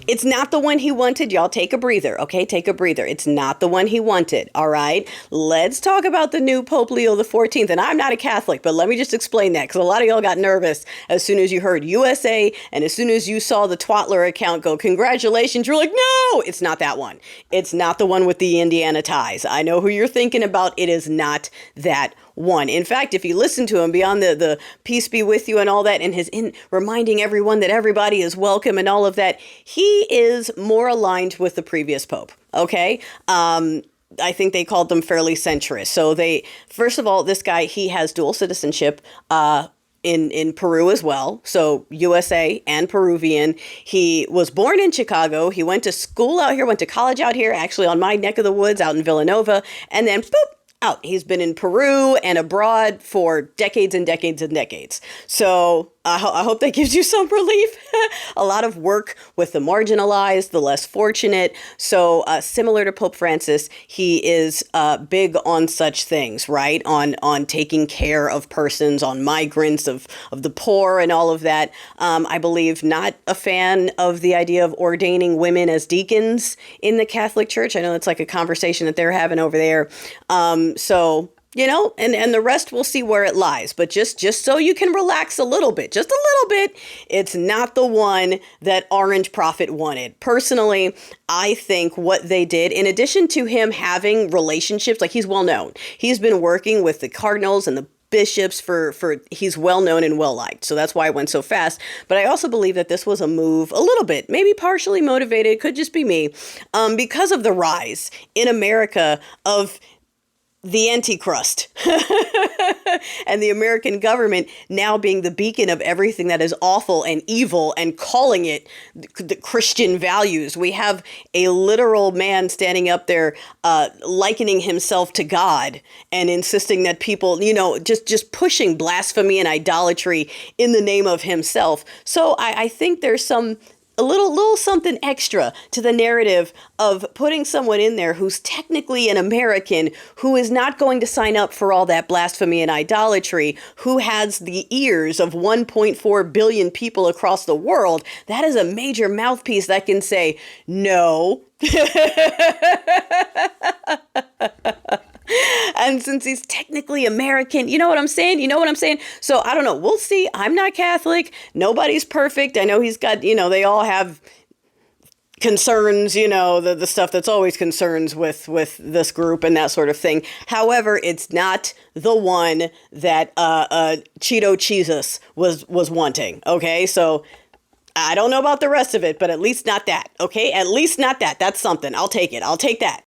It's not the one he wanted. Y'all take a breather, okay? Take a breather. It's not the one he wanted, all right? Let's talk about the new Pope Leo the 14th. And I'm not a Catholic, but let me just explain that because a lot of y'all got nervous as soon as you heard USA and as soon as you saw the Twatler account go, congratulations, you're like, no, it's not that one. It's not the one with the Indiana ties. I know who you're thinking about. It is not that one. In fact, if you listen to him beyond the peace be with you and all that, and his reminding everyone that everybody is welcome and all of that, he is more aligned with the previous pope. Okay. I think they called them fairly centrist. So first of all, this guy, he has dual citizenship, in Peru as well. So USA and Peruvian. He was born in Chicago. He went to school out here, went to college out here, actually on my neck of the woods out in Villanova. And then boop, out. He's been in Peru and abroad for decades and decades and decades. So I hope that gives you some relief. A lot of work with the marginalized, the less fortunate. So similar to Pope Francis, he is big on such things, right? On taking care of persons, on migrants, of the poor and all of that. I believe not a fan of the idea of ordaining women as deacons in the Catholic Church. I know it's like a conversation that they're having over there. So, you know, and the rest we'll see where it lies. But just so you can relax a little bit, just a little bit, it's not the one that Orange Prophet wanted. Personally, I think what they did, in addition to him having relationships, like he's well known. He's been working with the cardinals and the bishops for he's well known and well liked. So that's why it went so fast. But I also believe that this was a move a little bit, maybe partially motivated, could just be me, because of the rise in America of the Antichrist and the American government now being the beacon of everything that is awful and evil and calling it the Christian values. We have a literal man standing up there likening himself to God and insisting that people, you know, just pushing blasphemy and idolatry in the name of himself. So I think there's a little something extra to the narrative of putting someone in there who's technically an American, who is not going to sign up for all that blasphemy and idolatry, who has the ears of 1.4 billion people across the world. That is a major mouthpiece that can say, no. And since he's technically American, you know what I'm saying? You know what I'm saying? So I don't know. We'll see. I'm not Catholic. Nobody's perfect. I know he's got, you know, they all have concerns, you know, the stuff that's always concerns with this group and that sort of thing. However, it's not the one that Cheeto Cheezuz was wanting. Okay, so I don't know about the rest of it, but at least not that. Okay, at least not that. That's something. I'll take it. I'll take that.